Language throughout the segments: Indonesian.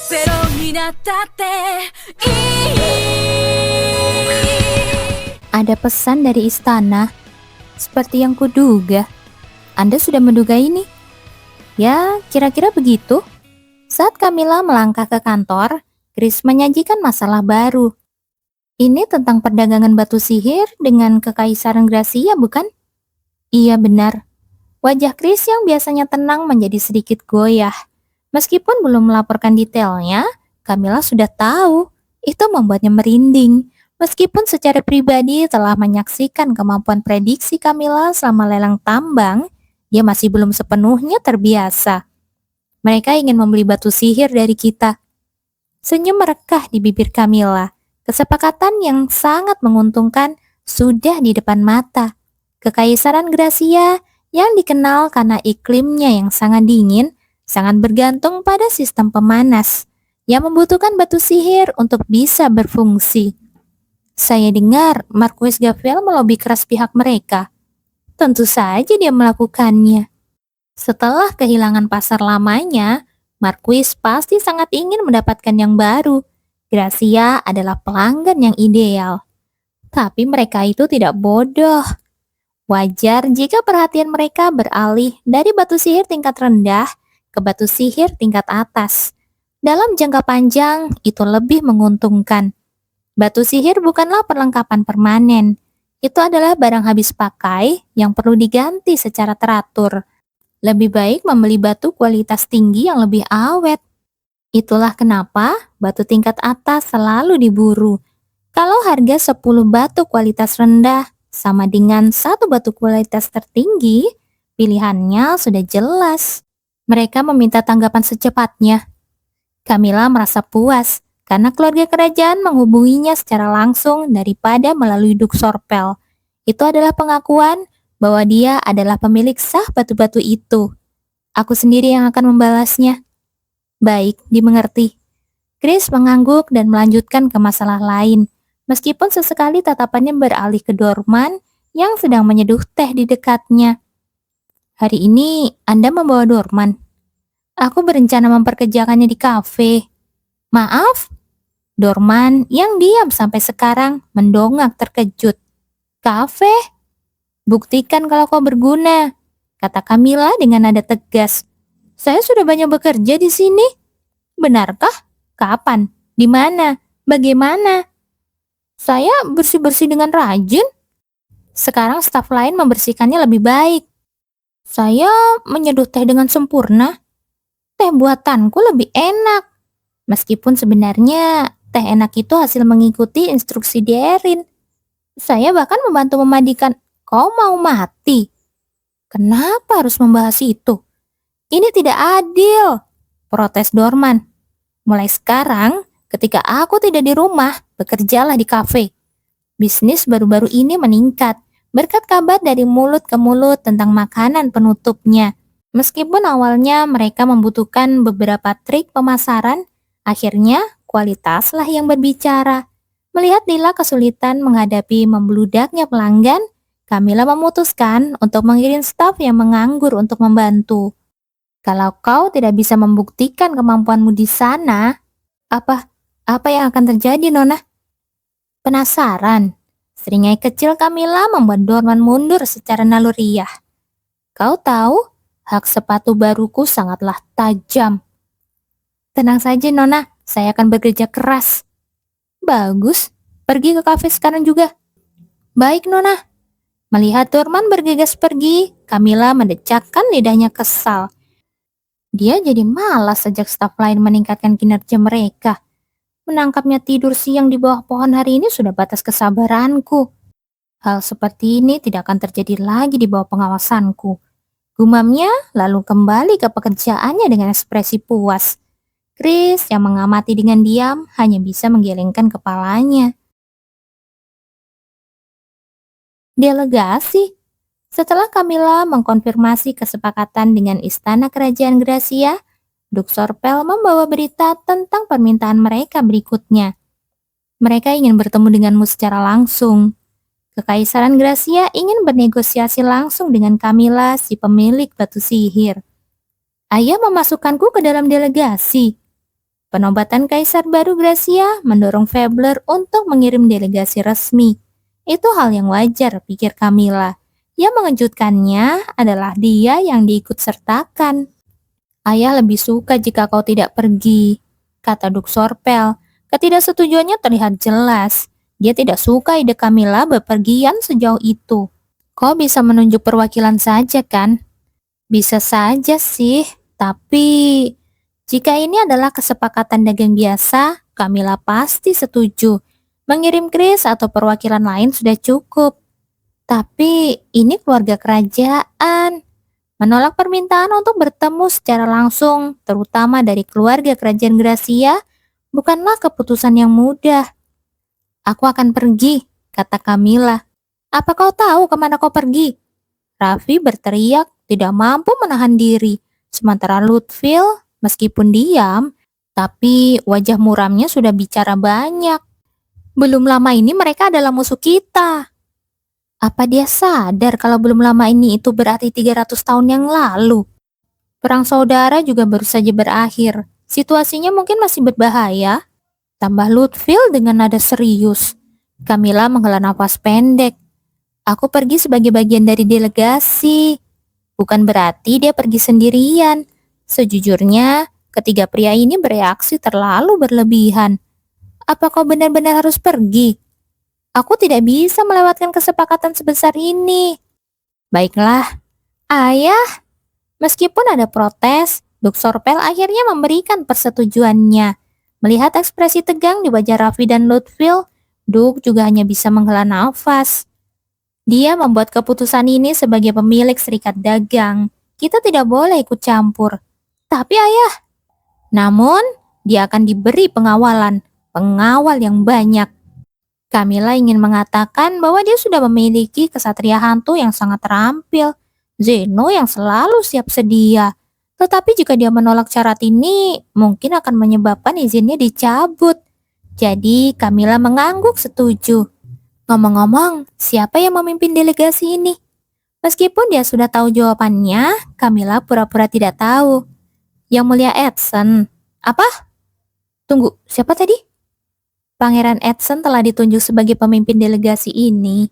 ゼロになったっていい。Ada pesan dari istana, seperti yang kuduga. Anda sudah menduga ini? Ya, kira-kira begitu. Saat Camilla melangkah ke kantor, Chris menyajikan masalah baru. Ini tentang perdagangan batu sihir dengan Kekaisaran Gracia, bukan? Iya benar. Wajah Chris yang biasanya tenang menjadi sedikit goyah. Meskipun belum melaporkan detailnya, Camilla sudah tahu. Itu membuatnya merinding. Meskipun secara pribadi telah menyaksikan kemampuan prediksi Camilla selama lelang tambang, dia masih belum sepenuhnya terbiasa. Mereka ingin membeli batu sihir dari kita. Senyum merekah di bibir Camilla. Kesepakatan yang sangat menguntungkan sudah di depan mata. Kekaisaran Gracia yang dikenal karena iklimnya yang sangat dingin, sangat bergantung pada sistem pemanas yang membutuhkan batu sihir untuk bisa berfungsi. Saya dengar Marquis Gavel melobi keras pihak mereka. Tentu saja dia melakukannya. Setelah kehilangan pasar lamanya, Marquis pasti sangat ingin mendapatkan yang baru. Gracia adalah pelanggan yang ideal. Tapi mereka itu tidak bodoh. Wajar jika perhatian mereka beralih dari batu sihir tingkat rendah ke batu sihir tingkat atas. Dalam jangka panjang, itu lebih menguntungkan. Batu sihir bukanlah perlengkapan permanen. Itu adalah barang habis pakai yang perlu diganti secara teratur. Lebih baik membeli batu kualitas tinggi yang lebih awet. Itulah kenapa batu tingkat atas selalu diburu. Kalau harga 10 batu kualitas rendah sama dengan satu batu kualitas tertinggi, pilihannya sudah jelas. Mereka meminta tanggapan secepatnya. Camilla merasa puas karena keluarga kerajaan menghubunginya secara langsung daripada melalui Duk Sorpel. Itu adalah pengakuan bahwa dia adalah pemilik sah batu-batu itu. Aku sendiri yang akan membalasnya. Baik, dimengerti. Chris mengangguk dan melanjutkan ke masalah lain. Meskipun sesekali tatapannya beralih ke Dorman yang sedang menyeduh teh di dekatnya. Hari ini Anda membawa Dorman. Aku berencana memperkerjakannya di kafe. Maaf? Dorman yang diam sampai sekarang mendongak terkejut. Kafe? Buktikan kalau kau berguna, kata Camilla dengan nada tegas. Saya sudah banyak bekerja di sini. Benarkah? Kapan? Di mana? Bagaimana? Saya bersih-bersih dengan rajin. Sekarang staf lain membersihkannya lebih baik. Saya menyeduh teh dengan sempurna. Teh buatanku lebih enak. Meskipun sebenarnya teh enak itu hasil mengikuti instruksi Derin. Saya bahkan membantu memandikan. Kau mau mati? Kenapa harus membahas itu? Ini tidak adil, protes Dorman. Mulai sekarang, ketika aku tidak di rumah, bekerjalah di kafe. Bisnis baru-baru ini meningkat berkat kabar dari mulut ke mulut tentang makanan penutupnya. Meskipun awalnya mereka membutuhkan beberapa trik pemasaran, akhirnya kualitaslah yang berbicara. Melihat Lila kesulitan menghadapi membludaknya pelanggan, Camilla memutuskan untuk mengirim staf yang menganggur untuk membantu. Kalau kau tidak bisa membuktikan kemampuanmu di sana, apa yang akan terjadi, Nona? Penasaran? Seringai kecil Camilla membuat Dorman mundur secara naluriah. Kau tahu, hak sepatu baruku sangatlah tajam. Tenang saja, Nona. Saya akan bekerja keras. Bagus. Pergi ke kafe sekarang juga. Baik, Nona. Melihat Dorman bergegas pergi, Camilla mendecakkan lidahnya kesal. Dia jadi malas sejak staf lain meningkatkan kinerja mereka. Menangkapnya tidur siang di bawah pohon hari ini sudah batas kesabaranku. Hal seperti ini tidak akan terjadi lagi di bawah pengawasanku. Gumamnya lalu kembali ke pekerjaannya dengan ekspresi puas. Chris yang mengamati dengan diam hanya bisa menggelengkan kepalanya. Delegasi. Setelah Camilla mengkonfirmasi kesepakatan dengan Istana Kerajaan Gracia, Duk Sorpel membawa berita tentang permintaan mereka berikutnya. Mereka ingin bertemu denganmu secara langsung. Kekaisaran Gracia ingin bernegosiasi langsung dengan Camilla, si pemilik batu sihir. Ayah memasukkanku ke dalam delegasi. Penobatan Kaisar baru Gracia mendorong Fabler untuk mengirim delegasi resmi. Itu hal yang wajar, pikir Camilla. Yang mengejutkannya adalah dia yang diikut sertakan. Ayah lebih suka jika kau tidak pergi, kata Duk Sorpel. Ketidaksetujuannya terlihat jelas. Dia tidak suka ide Camilla bepergian sejauh itu. Kau bisa menunjuk perwakilan saja kan? Bisa saja sih, tapi jika ini adalah kesepakatan dagang biasa, Camilla pasti setuju. Mengirim Chris atau perwakilan lain sudah cukup. Tapi ini keluarga kerajaan. Menolak permintaan untuk bertemu secara langsung, terutama dari keluarga kerajaan Gracia, bukanlah keputusan yang mudah. Aku akan pergi, kata Camilla. Apa kau tahu kemana kau pergi? Raffi berteriak, tidak mampu menahan diri. Sementara Lutfil, meskipun diam, tapi wajah muramnya sudah bicara banyak. Belum lama ini mereka adalah musuh kita. Apa dia sadar kalau belum lama ini itu berarti 300 tahun yang lalu? Perang saudara juga baru saja berakhir. Situasinya mungkin masih berbahaya. Tambah Lutfil dengan nada serius. Camilla menghela nafas pendek. Aku pergi sebagai bagian dari delegasi. Bukan berarti dia pergi sendirian. Sejujurnya, ketiga pria ini bereaksi terlalu berlebihan. Apa kau benar-benar harus pergi? Aku tidak bisa melewatkan kesepakatan sebesar ini. Baiklah, ayah. Meskipun ada protes, Duk Sorpel akhirnya memberikan persetujuannya. Melihat ekspresi tegang di wajah Raffi dan Lutfil, Duk juga hanya bisa menghela nafas. Dia membuat keputusan ini sebagai pemilik serikat dagang. Kita tidak boleh ikut campur. Tapi ayah, namun dia akan diberi pengawalan, pengawal yang banyak. Camilla ingin mengatakan bahwa dia sudah memiliki kesatria hantu yang sangat terampil, Zeno yang selalu siap sedia. Tetapi jika dia menolak syarat ini, mungkin akan menyebabkan izinnya dicabut. Jadi Camilla mengangguk setuju. Ngomong-ngomong, siapa yang memimpin delegasi ini? Meskipun dia sudah tahu jawabannya, Camilla pura-pura tidak tahu. Yang Mulia Edson. Apa? Tunggu, siapa tadi? Pangeran Edson telah ditunjuk sebagai pemimpin delegasi ini.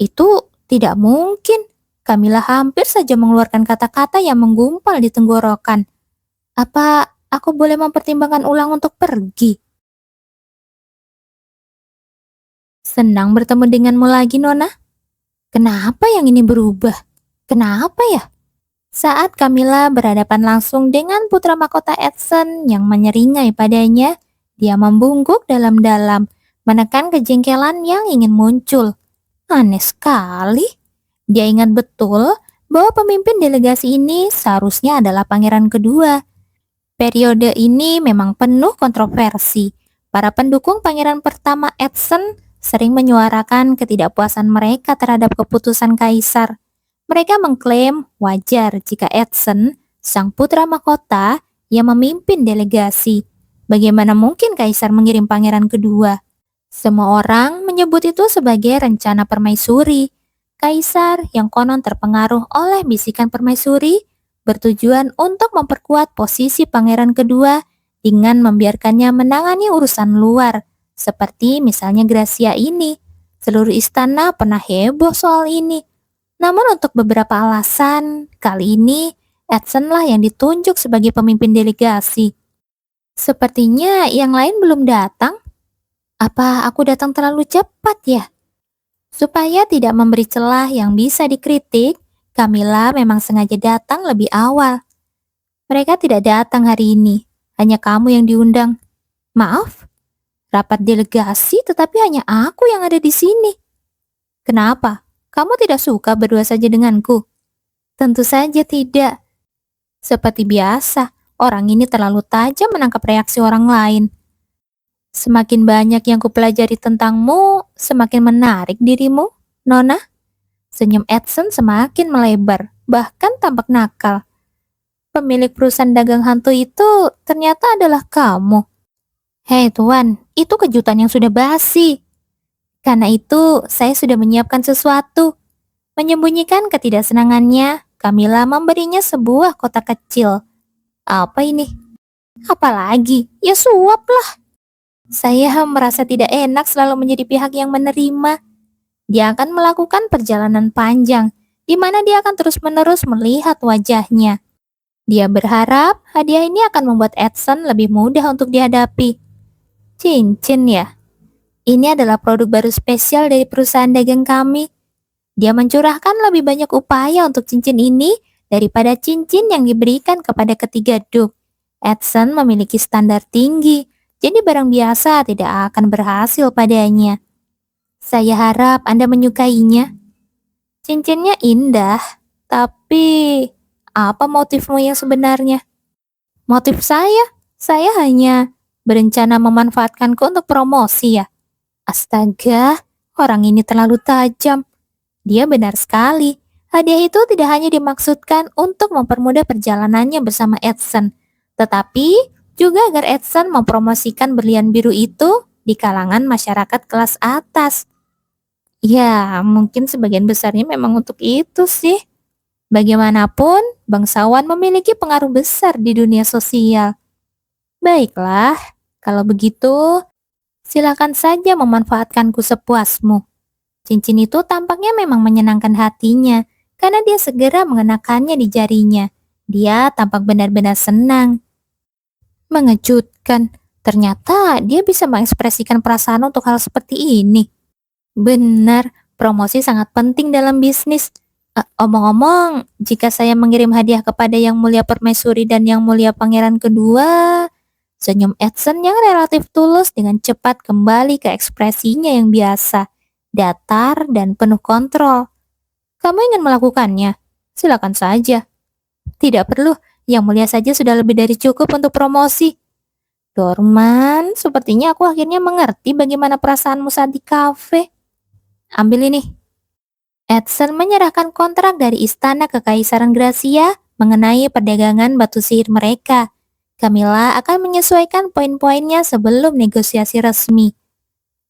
Itu tidak mungkin. Camilla hampir saja mengeluarkan kata-kata yang menggumpal di tenggorokan. Apa aku boleh mempertimbangkan ulang untuk pergi? Senang bertemu denganmu lagi, Nona. Kenapa yang ini berubah? Kenapa ya? Saat Camilla berhadapan langsung dengan putra mahkota Edson yang menyeringai padanya, dia membungkuk dalam-dalam, menekan kejengkelan yang ingin muncul. Aneh sekali. Dia ingat betul bahwa pemimpin delegasi ini seharusnya adalah pangeran kedua. Periode ini memang penuh kontroversi. Para pendukung pangeran pertama Edson sering menyuarakan ketidakpuasan mereka terhadap keputusan kaisar. Mereka mengklaim wajar jika Edson, sang putra mahkota, yang memimpin delegasi. Bagaimana mungkin kaisar mengirim pangeran kedua? Semua orang menyebut itu sebagai rencana permaisuri. Kaisar yang konon terpengaruh oleh bisikan permaisuri bertujuan untuk memperkuat posisi pangeran kedua dengan membiarkannya menangani urusan luar, seperti misalnya Gracia ini. Seluruh istana pernah heboh soal ini. Namun untuk beberapa alasan, kali ini Edson lah yang ditunjuk sebagai pemimpin delegasi. Sepertinya yang lain belum datang. Apa aku datang terlalu cepat ya? Supaya tidak memberi celah yang bisa dikritik, Camilla memang sengaja datang lebih awal. Mereka tidak datang hari ini, hanya kamu yang diundang. Maaf, rapat delegasi tetapi hanya aku yang ada di sini. Kenapa? Kamu tidak suka berdua saja denganku? Tentu saja tidak. Seperti biasa, orang ini terlalu tajam menangkap reaksi orang lain. Semakin banyak yang kupelajari tentangmu, semakin menarik dirimu, Nona. Senyum Edson semakin melebar, bahkan tampak nakal. Pemilik perusahaan dagang hantu itu ternyata adalah kamu. Hei Tuan, itu kejutan yang sudah basi. Karena itu, saya sudah menyiapkan sesuatu. Menyembunyikan ketidaksenangannya, Camilla memberinya sebuah kotak kecil. Apa ini? Apalagi, ya suap lah. Saya merasa tidak enak selalu menjadi pihak yang menerima. Dia akan melakukan perjalanan panjang, di mana dia akan terus-menerus melihat wajahnya. Dia berharap hadiah ini akan membuat Edson lebih mudah untuk dihadapi. Cincin ya? Ini adalah produk baru spesial dari perusahaan dagang kami. Dia mencurahkan lebih banyak upaya untuk cincin ini daripada cincin yang diberikan kepada ketiga duk. Edson memiliki standar tinggi, jadi barang biasa tidak akan berhasil padanya. Saya harap Anda menyukainya. Cincinnya indah, tapi apa motifmu yang sebenarnya? Motif saya hanya berencana memanfaatkanku untuk promosi ya. Astaga, orang ini terlalu tajam. Dia benar sekali. Hadiah itu tidak hanya dimaksudkan untuk mempermudah perjalanannya bersama Edson, tetapi juga agar Edson mempromosikan berlian biru itu di kalangan masyarakat kelas atas. Ya, mungkin sebagian besarnya memang untuk itu sih. Bagaimanapun, bangsawan memiliki pengaruh besar di dunia sosial. Baiklah, kalau begitu, silakan saja memanfaatkanku sepuasmu. Cincin itu tampaknya memang menyenangkan hatinya, karena dia segera mengenakannya di jarinya. Dia tampak benar-benar senang. Mengejutkan, ternyata dia bisa mengekspresikan perasaan untuk hal seperti ini. Benar, promosi sangat penting dalam bisnis. Omong-omong, jika saya mengirim hadiah kepada Yang Mulia Permaisuri dan Yang Mulia Pangeran kedua, senyum Edson yang relatif tulus dengan cepat kembali ke ekspresinya yang biasa, datar dan penuh kontrol. Kamu ingin melakukannya? Silakan saja. Tidak perlu, Yang Mulia saja sudah lebih dari cukup untuk promosi. Dorman, sepertinya aku akhirnya mengerti bagaimana perasaanmu saat di kafe. Ambil ini. Edson menyerahkan kontrak dari istana Kekaisaran Gracia mengenai perdagangan batu sihir mereka. Camilla akan menyesuaikan poin-poinnya sebelum negosiasi resmi.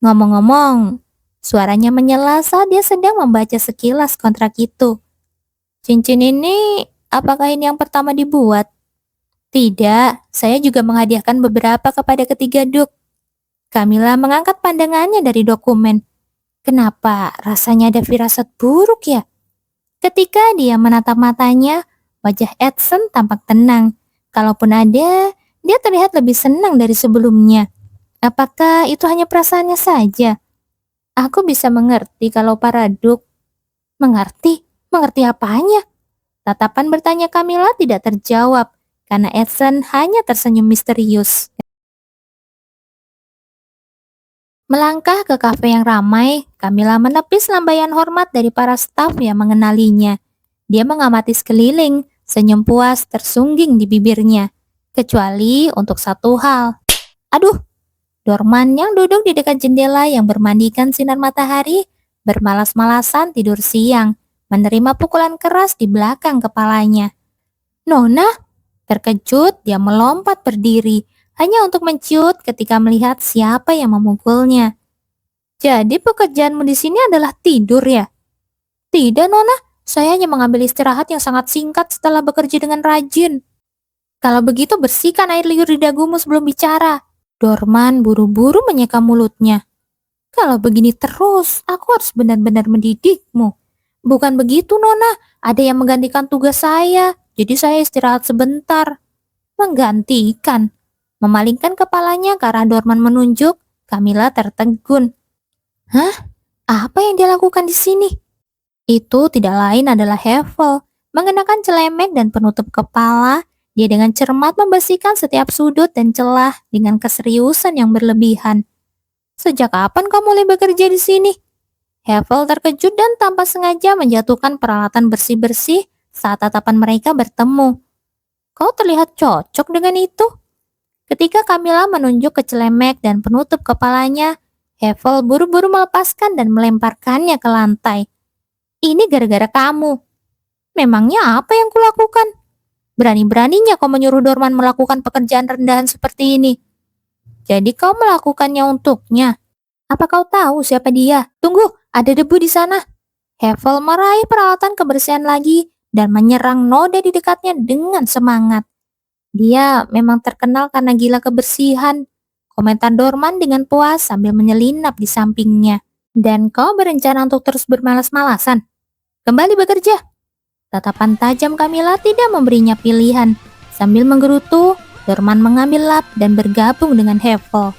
Ngomong-ngomong, suaranya menyela saat dia sedang membaca sekilas kontrak itu. Cincin ini, apakah ini yang pertama dibuat? Tidak, saya juga menghadiahkan beberapa kepada ketiga duk. Camilla mengangkat pandangannya dari dokumen. Kenapa rasanya ada firasat buruk ya? Ketika dia menatap matanya, wajah Edson tampak tenang. Kalaupun ada, dia terlihat lebih senang dari sebelumnya. Apakah itu hanya perasaannya saja? Aku bisa mengerti kalau para duk. Mengerti? Mengerti apanya? Tatapan bertanya Camilla tidak terjawab, karena Edson hanya tersenyum misterius. Melangkah ke kafe yang ramai, Camilla menepis lambaian hormat dari para staf yang mengenalinya. Dia mengamati sekeliling, senyum puas tersungging di bibirnya. Kecuali untuk satu hal. Aduh, Dorman yang duduk di dekat jendela yang bermandikan sinar matahari, bermalas-malasan tidur siang, menerima pukulan keras di belakang kepalanya. Nona, terkejut dia melompat berdiri, hanya untuk menciut ketika melihat siapa yang memukulnya. Jadi pekerjaanmu di sini adalah tidur ya? Tidak, Nona. Saya hanya mengambil istirahat yang sangat singkat setelah bekerja dengan rajin. Kalau begitu bersihkan air liur di dagumu sebelum bicara. Dorman buru-buru menyeka mulutnya. Kalau begini terus, aku harus benar-benar mendidikmu. Bukan begitu, Nona. Ada yang menggantikan tugas saya, jadi saya istirahat sebentar. Menggantikan? Memalingkan kepalanya ke arah Dorman menunjuk, Camilla tertegun. Hah? Apa yang dia lakukan di sini? Itu tidak lain adalah Hevel. Mengenakan celemek dan penutup kepala, dia dengan cermat membersihkan setiap sudut dan celah dengan keseriusan yang berlebihan. Sejak kapan kamu mulai bekerja di sini? Hevel terkejut dan tanpa sengaja menjatuhkan peralatan bersih-bersih saat tatapan mereka bertemu. Kau terlihat cocok dengan itu. Ketika Camilla menunjuk ke celemek dan penutup kepalanya, Hevel buru-buru melepaskan dan melemparkannya ke lantai. Ini gara-gara kamu. Memangnya apa yang kulakukan? Berani-beraninya kau menyuruh Dorman melakukan pekerjaan rendahan seperti ini. Jadi kau melakukannya untuknya. Apa kau tahu siapa dia? Tunggu, ada debu di sana. Hevel meraih peralatan kebersihan lagi dan menyerang noda di dekatnya dengan semangat. Dia memang terkenal karena gila kebersihan, komentar Dorman dengan puas sambil menyelinap di sampingnya. Dan kau berencana untuk terus bermalas-malasan? Kembali bekerja. Tatapan tajam Camilla tidak memberinya pilihan. Sambil menggerutu, Dorman mengambil lap dan bergabung dengan Hevel.